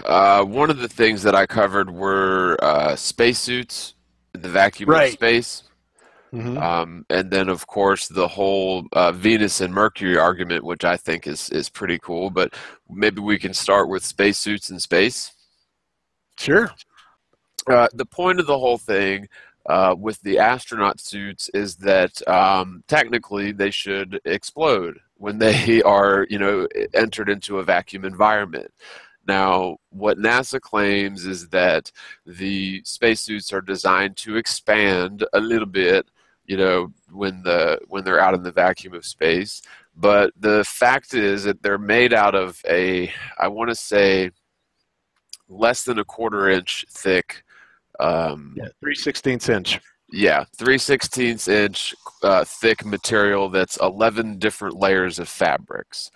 One of the things that I covered were spacesuits in the vacuum of Right. space. Hmm. And then, of course, the whole Venus and Mercury argument, which I think is pretty cool. But maybe we can start with spacesuits in space. Sure. The point of the whole thing with the astronaut suits is that technically they should explode when they are, entered into a vacuum environment. Now, what NASA claims is that the spacesuits are designed to expand a little bit, when they're out in the vacuum of space. But the fact is that they're made out of I want to say, less than a quarter inch thick. Yeah. 3/16 inch. Yeah, 3/16 inch thick material that's 11 different layers of fabrics.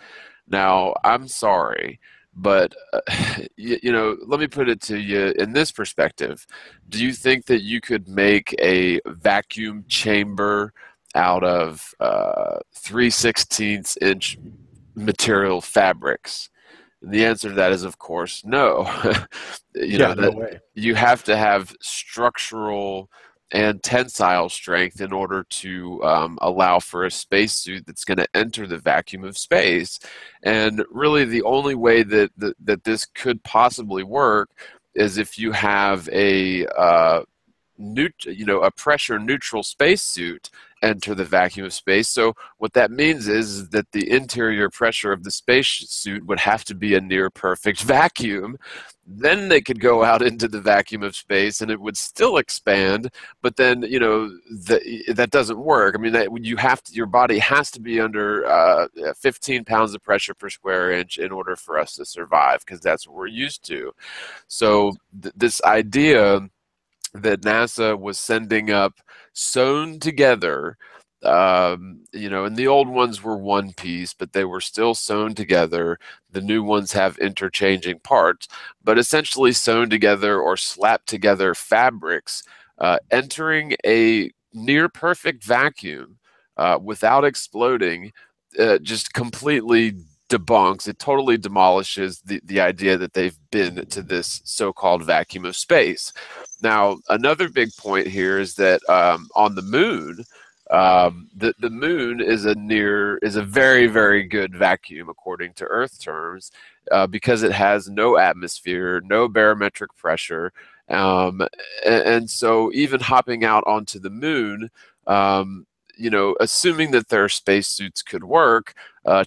Now, I'm sorry, but let me put it to you in this perspective. Do you think that you could make a vacuum chamber out of 3/16 inch material fabrics? And the answer to that is, of course, no. Yeah, no That way. you have to have structural and tensile strength in order to allow for a spacesuit that's going to enter the vacuum of space. And really, the only way that this could possibly work is if you have a pressure neutral spacesuit enter the vacuum of space. So what that means is that the interior pressure of the spacesuit would have to be a near perfect vacuum. Then they could go out into the vacuum of space and it would still expand, but then that doesn't work. I mean, your body has to be under 15 pounds of pressure per square inch in order for us to survive, because that's what we're used to. So this idea that NASA was sending up sewn together, and the old ones were one piece, but they were still sewn together. The new ones have interchanging parts, but essentially sewn together or slapped together fabrics, entering a near perfect vacuum without exploding, just completely debunks, it totally demolishes the idea that they've been to this so-called vacuum of space. Now, another big point here is that on the moon, the moon is a very, very good vacuum according to Earth terms, because it has no atmosphere, no barometric pressure, um, and so even hopping out onto the moon, assuming that their spacesuits could work,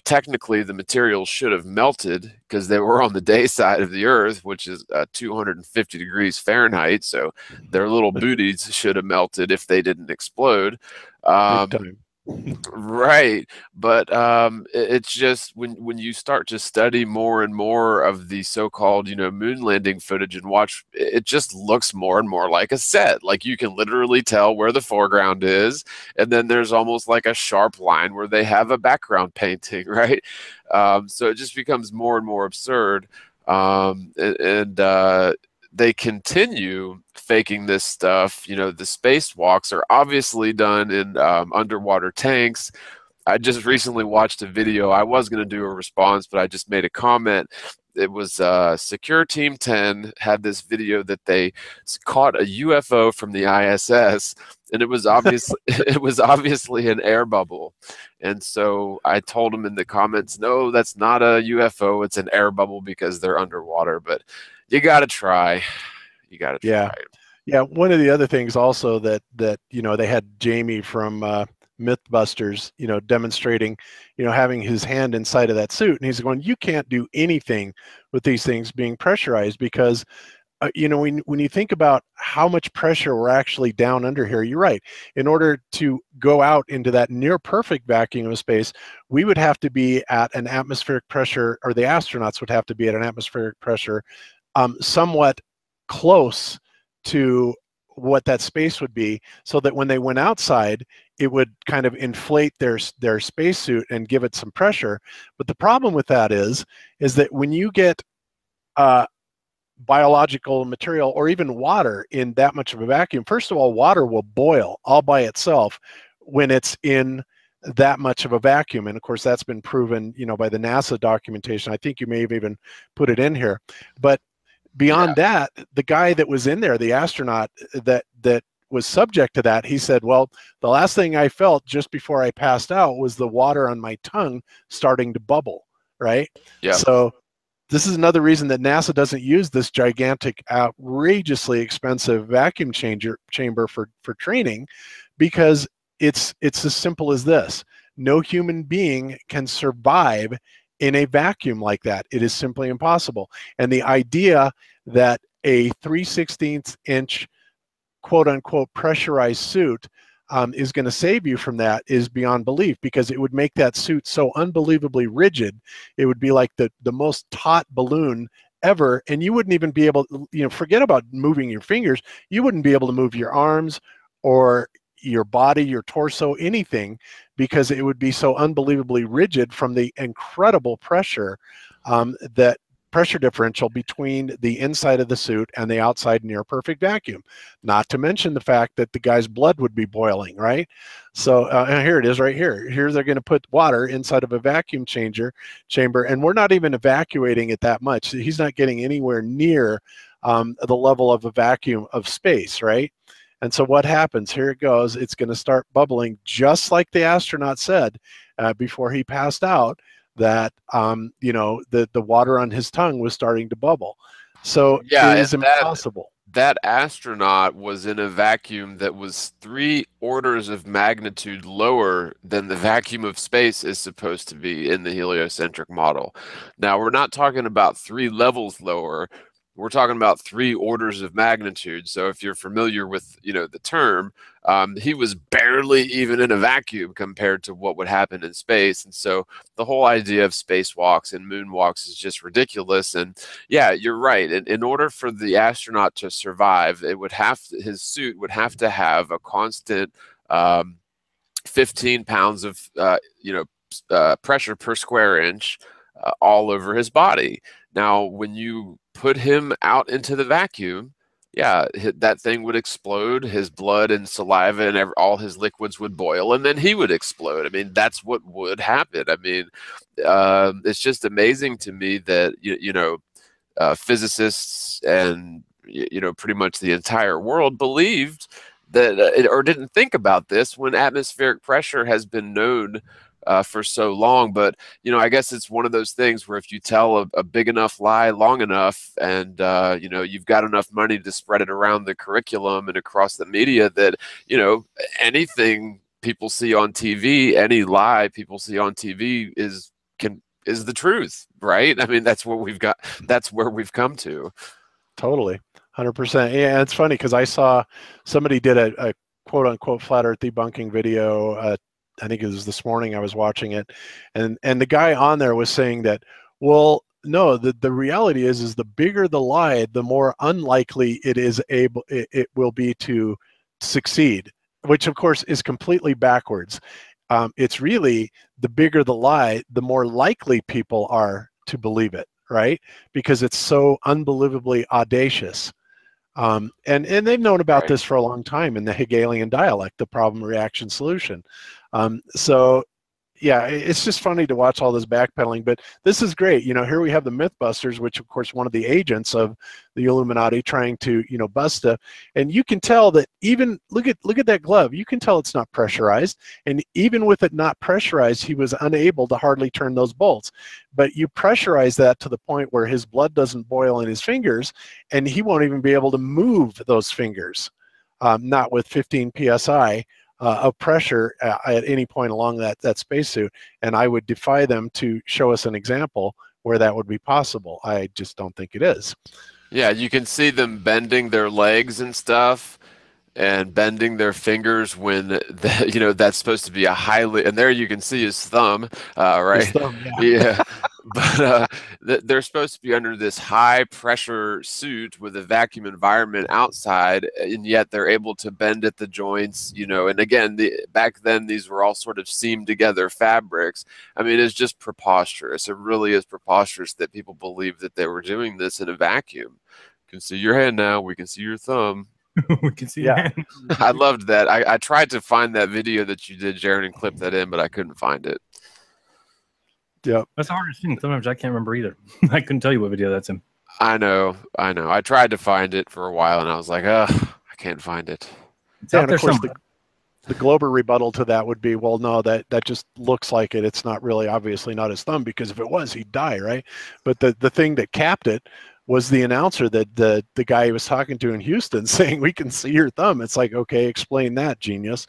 technically the materials should have melted because they were on the day side of the Earth, which is 250 degrees Fahrenheit. So their little booties should have melted if they didn't explode. Big Um, time. Right, but it's just when you start to study more and more of the so-called moon landing footage and watch, it just looks more and more like a set. Like you can literally tell where the foreground is, and then there's almost like a sharp line where they have a background painting, right? So it just becomes more and more absurd, and they continue faking this stuff. The spacewalks are obviously done in underwater tanks. I just recently watched a video. I was going to do a response, but I just made a comment. It was Secure Team 10 had this video that they caught a UFO from the ISS, and it was obviously it was obviously an air bubble. And so I told them in the comments, no, that's not a UFO. It's an air bubble because they're underwater. But you got to try. You got to Yeah. try. Yeah. One of the other things also that they had Jamie from Mythbusters, demonstrating, having his hand inside of that suit, and he's going, you can't do anything with these things being pressurized because when you think about how much pressure we're actually down under here, you're right. In order to go out into that near perfect vacuum of space, we would have to be at an atmospheric pressure, or the astronauts would have to be at an atmospheric pressure somewhat close to what that space would be, so that when they went outside, it would kind of inflate their spacesuit and give it some pressure. But the problem with that is that when you get biological material or even water in that much of a vacuum, first of all, water will boil all by itself when it's in that much of a vacuum. And of course, that's been proven, by the NASA documentation. I think you may have even put it in here. But Yeah. Beyond that, the guy that was in there, the astronaut that was subject to that, he said, well, the last thing I felt just before I passed out was the water on my tongue starting to bubble, right? Yep. So this is another reason that NASA doesn't use this gigantic, outrageously expensive vacuum chamber for training, because it's as simple as this. No human being can survive in a vacuum like that. It is simply impossible. And the idea that a 3/16 inch quote unquote pressurized suit is going to save you from that is beyond belief, because it would make that suit so unbelievably rigid. It would be like the most taut balloon ever, and you wouldn't even be able, forget about moving your fingers. You wouldn't be able to move your arms or your body, your torso, anything, because it would be so unbelievably rigid from the incredible pressure, that pressure differential between the inside of the suit and the outside near perfect vacuum. Not to mention the fact that the guy's blood would be boiling, right? So and here it is right here. Here they're going to put water inside of a vacuum chamber, and we're not even evacuating it that much. He's not getting anywhere near the level of a vacuum of space, right? And so what happens? Here it goes. It's going to start bubbling, just like the astronaut said before he passed out, that the water on his tongue was starting to bubble. So Yeah, it and is impossible. that astronaut was in a vacuum that was 3 orders of magnitude lower than the vacuum of space is supposed to be in the heliocentric model. Now, we're not talking about 3 levels lower. We're talking about 3 orders of magnitude. So if you're familiar with, the term, he was barely even in a vacuum compared to what would happen in space. And so the whole idea of spacewalks and moonwalks is just ridiculous. And yeah, you're right. In order for the astronaut to survive, his suit would have to have a constant 15 pounds of pressure per square inch all over his body. Now, when you put him out into the vacuum, yeah, that thing would explode. His blood and saliva and all his liquids would boil, and then he would explode. I mean, that's what would happen. I mean, it's just amazing to me that physicists and pretty much the entire world believed that or didn't think about this when atmospheric pressure has been known for so long. But I guess it's one of those things where if you tell a big enough lie long enough, and you've got enough money to spread it around the curriculum and across the media, that anything people see on TV, any lie people see on TV is the truth, right? I mean, that's what we've got. That's where we've come to. Totally, 100%. Yeah, it's funny because I saw somebody did a quote unquote flat Earth debunking video. I think it was this morning I was watching it, and the guy on there was saying that, well, no, the reality is the bigger the lie, the more unlikely it will be to succeed, which of course is completely backwards. It's really, the bigger the lie, the more likely people are to believe it, right? Because it's so unbelievably audacious. And they've known about Right. this for a long time in the Hegelian dialect, the problem, reaction, solution. So yeah, it's just funny to watch all this backpedaling, but this is great. Here we have the Mythbusters, which of course one of the agents of the Illuminati trying to, bust stuff. And you can tell that, even look at that glove. You can tell it's not pressurized. And even with it not pressurized, he was unable to hardly turn those bolts. But you pressurize that to the point where his blood doesn't boil in his fingers, and he won't even be able to move those fingers, not with 15 psi. Of pressure at any point along that spacesuit, and I would defy them to show us an example where that would be possible. I just don't think it is. Yeah, you can see them bending their legs and stuff, and bending their fingers when that's supposed to be a highly, and there you can see his thumb, His right? thumb, yeah. Yeah. But they're supposed to be under this high pressure suit with a vacuum environment outside, and yet they're able to bend at the joints, and again, back then these were all sort of seamed together fabrics. I mean, it's just preposterous. It really is preposterous that people believe that they were doing this in a vacuum. You can see your hand now, we can see your thumb. We can see your Yeah. hand. I loved that. I tried to find that video that you did, Jared, and clip that in, but I couldn't find it. Yep. That's the hardest thing. Sometimes I can't remember either. I couldn't tell you what video that's in. I know, I know. I tried to find it for a while, and I was like, ugh, I can't find it. It's Yeah, out and there of course somewhere. the Glober rebuttal to that would be, well, no, that just looks like it. It's not really, obviously not his thumb, because if it was, he'd die, right? But the thing that capped it was the announcer, that the guy he was talking to in Houston, saying, we can see your thumb. It's like, okay, explain that, genius.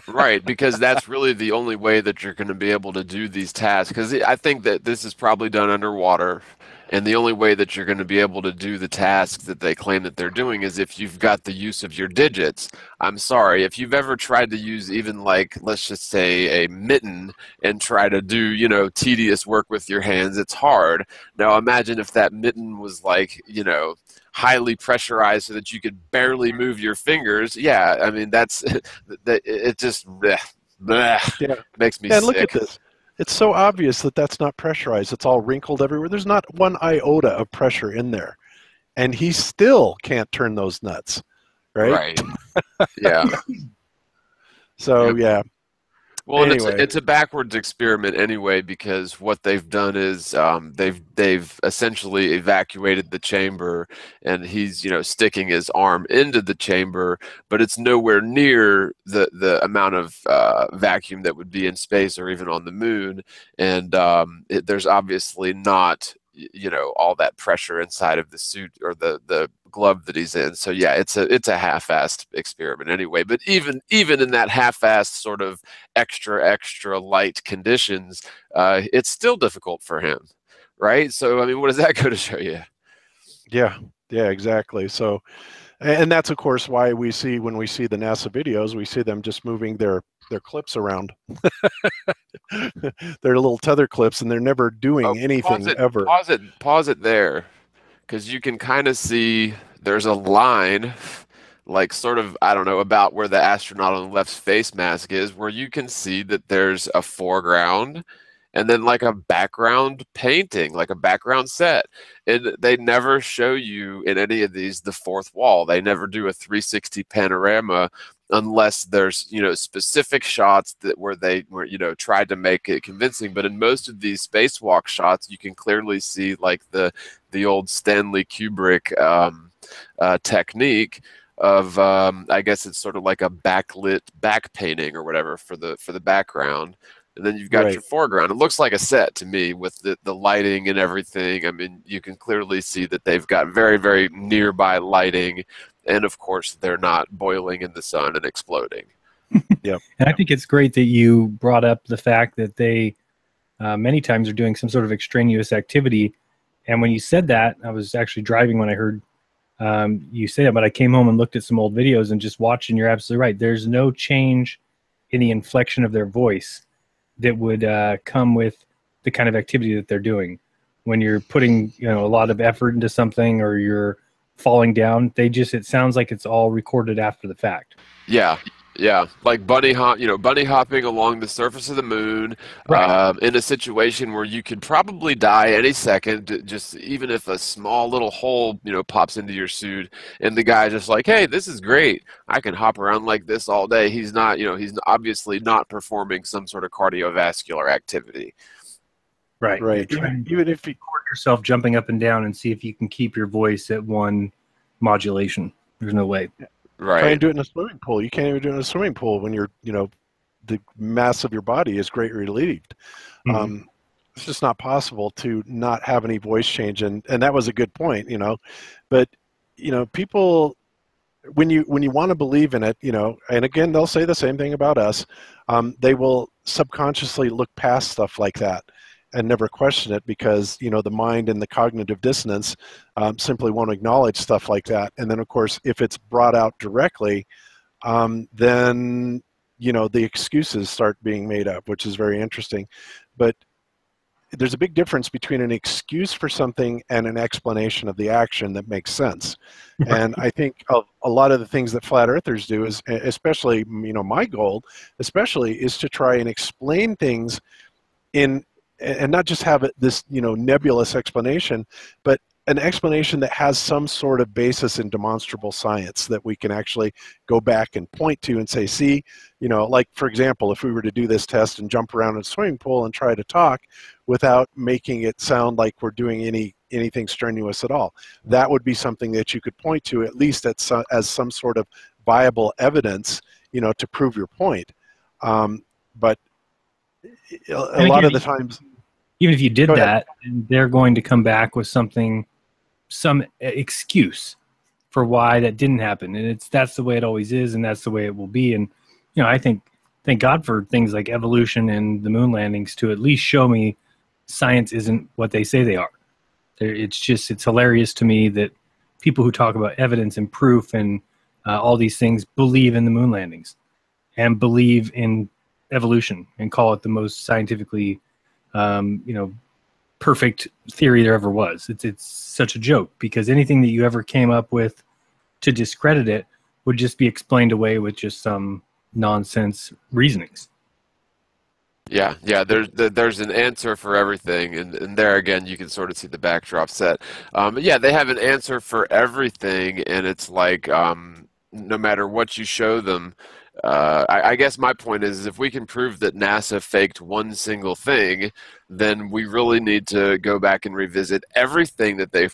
Right, because that's really the only way that you're going to be able to do these tasks. Because I think that this is probably done underwater, and the only way that you're going to be able to do the tasks that they claim that they're doing is if you've got the use of your digits. I'm sorry, if you've ever tried to use even like, let's just say a mitten and try to do, tedious work with your hands, it's hard. Now imagine if that mitten was like, highly pressurized so that you could barely move your fingers. Yeah, I mean, that's it just Yeah. makes me And look at sick. this. It's so obvious that that's not pressurized. It's all wrinkled everywhere. There's not one iota of pressure in there. And he still can't turn those nuts, right? Right. Yeah. So, Yep. yeah. Well, and it's Anyway, it's a backwards experiment anyway because what they've done is they've essentially evacuated the chamber, and he's sticking his arm into the chamber, but it's nowhere near the amount of vacuum that would be in space or even on the moon, and there's obviously not all that pressure inside of the suit or the glove that he's in. So yeah, it's a half-assed experiment anyway. But even in that half-assed sort of extra light conditions, it's still difficult for him, right? So I mean, what does that go to show you? yeah. Yeah, exactly. So, and that's, of course, why we see, when we see the NASA videos, we see them just moving their clips around. They're little tether clips, and they're never Oh, doing anything ever. pause it there, because you can kind of see there's a line, like sort of, I don't know, about where the astronaut on the left's face mask is, where you can see that there's a foreground and then like a background painting, like a background set. And they never show you in any of these the fourth wall. They never do a 360 panorama unless there's specific shots that where they were tried to make it convincing. But in most of these spacewalk shots you can clearly see like the old Stanley Kubrick technique of I guess it's sort of like a backlit back painting or whatever for the background, and then you've got your Right. foreground. It looks like a set to me with the lighting and everything. I mean, you can clearly see that they've got very nearby lighting, and of course they're not boiling in the sun and exploding. Yep. And I think it's great that you brought up the fact that they many times are doing some sort of extraneous activity. And when you said that, I was actually driving when I heard you say that, but I came home and looked at some old videos and just watched, and you're absolutely right. There's no change in the inflection of their voice that would come with the kind of activity that they're doing. When you're putting a lot of effort into something or you're falling down, it sounds like it's all recorded after the fact. Yeah, yeah, like bunny hopping along the surface of the moon, Right. in a situation where you could probably die any second, just even if a small little hole, pops into your suit, and the guy's just like, "Hey, this is great. I can hop around like this all day." He's not, he's obviously not performing some sort of cardiovascular activity. Right. You're Right. trying to Even if he, record yourself jumping up and down and see if you can keep your voice at one modulation. There's no way. try Right. and do it in a swimming pool. You can't even do it in a swimming pool when the mass of your body is greatly relieved. Mhm. It's just not possible to not have any voice change, and that was a good point. But people, when you want to believe in it, and again, they'll say the same thing about us. They will subconsciously look past stuff like that and never question it, because the mind and the cognitive dissonance simply won't acknowledge stuff like that. And then, of course, if it's brought out directly, then the excuses start being made up, which is very interesting. But there's a big difference between an excuse for something and an explanation of the action that makes sense. And I think a lot of the things that flat earthers do is, especially my goal especially, is to try and explain things in, and not just have it this nebulous explanation, but an explanation that has some sort of basis in demonstrable science that we can actually go back and point to and say, see, you know, like for example, if we were to do this test and jump around in a swimming pool and try to talk without making it sound like we're doing anything strenuous at all, that would be something that you could point to at least as some sort of viable evidence, you know, to prove your point. But a lot of the times, even if you did that, they're going to come back with some excuse for why that didn't happen, and that's the way it always is, and that's the way it will be. And you know, I thank God for things like evolution and the moon landings to at least show me science isn't what they say they are. It's hilarious to me that people who talk about evidence and proof and all these things believe in the moon landings and believe in evolution and call it the most scientifically perfect theory there ever was. It's such a joke, because anything that you ever came up with to discredit it would just be explained away with just some nonsense reasonings. Yeah, there's an answer for everything, and there again you can sort of see the backdrop set. Yeah, they have an answer for everything, and it's like no matter what you show them, I guess my point is if we can prove that NASA faked one single thing, then we really need to go back and revisit everything that they've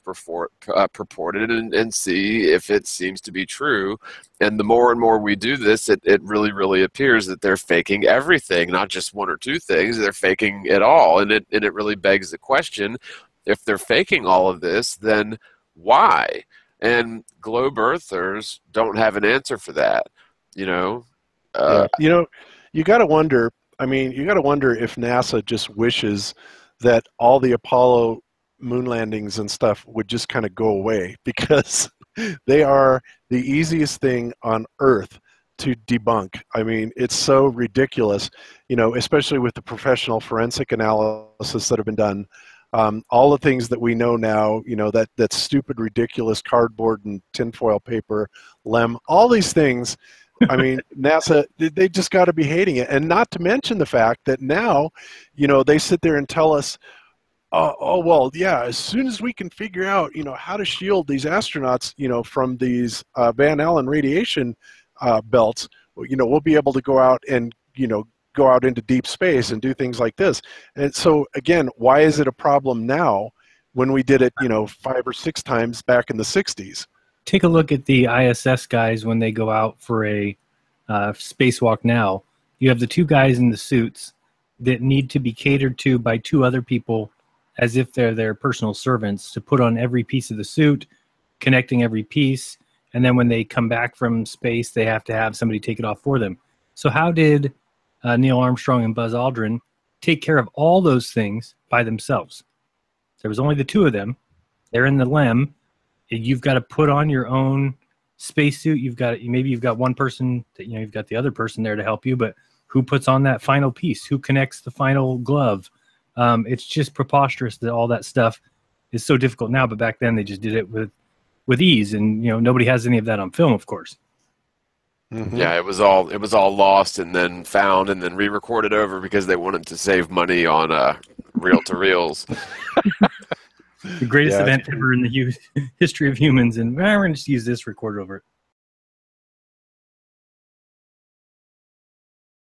purported and see if it seems to be true. And the more and more we do this, it really, really appears that they're faking everything, not just one or two things. They're faking it all. And it really begs the question, if they're faking all of this, then why? And globe earthers don't have an answer for that. You know, you got to wonder. I mean, you got to wonder if NASA just wishes that all the Apollo moon landings and stuff would just kind of go away, because they are the easiest thing on Earth to debunk. I mean, it's so ridiculous, you know, especially with the professional forensic analysis that have been done. All the things that we know now, you know, that stupid, ridiculous cardboard and tinfoil paper, all these things. I mean, NASA, they just got to be hating it. And not to mention the fact that now, you know, they sit there and tell us, oh, well, yeah, as soon as we can figure out, you know, how to shield these astronauts, you know, from these Van Allen radiation belts, you know, we'll be able to go out and, you know, go out into deep space and do things like this. And so, again, why is it a problem now when we did it, you know, 5 or 6 times back in the 60s? Take a look at the ISS guys when they go out for a spacewalk now. You have the 2 guys in the suits that need to be catered to by 2 other people as if they're their personal servants to put on every piece of the suit, connecting every piece, and then when they come back from space, they have to have somebody take it off for them. So how did Neil Armstrong and Buzz Aldrin take care of all those things by themselves? There was only the 2 of them. They're in the LEM. You've got to put on your own spacesuit. Maybe you've got one person that, you know, you've got the other person there to help you, but who puts on that final piece? Who connects the final glove? It's just preposterous that all that stuff is so difficult now, but back then they just did it with ease, and you know, nobody has any of that on film, of course. Mm-hmm. Yeah, it was all lost and then found and then re-recorded over because they wanted to save money on reel-to-reels. The greatest event ever in the history of humans, and we're going to just use this, record over it.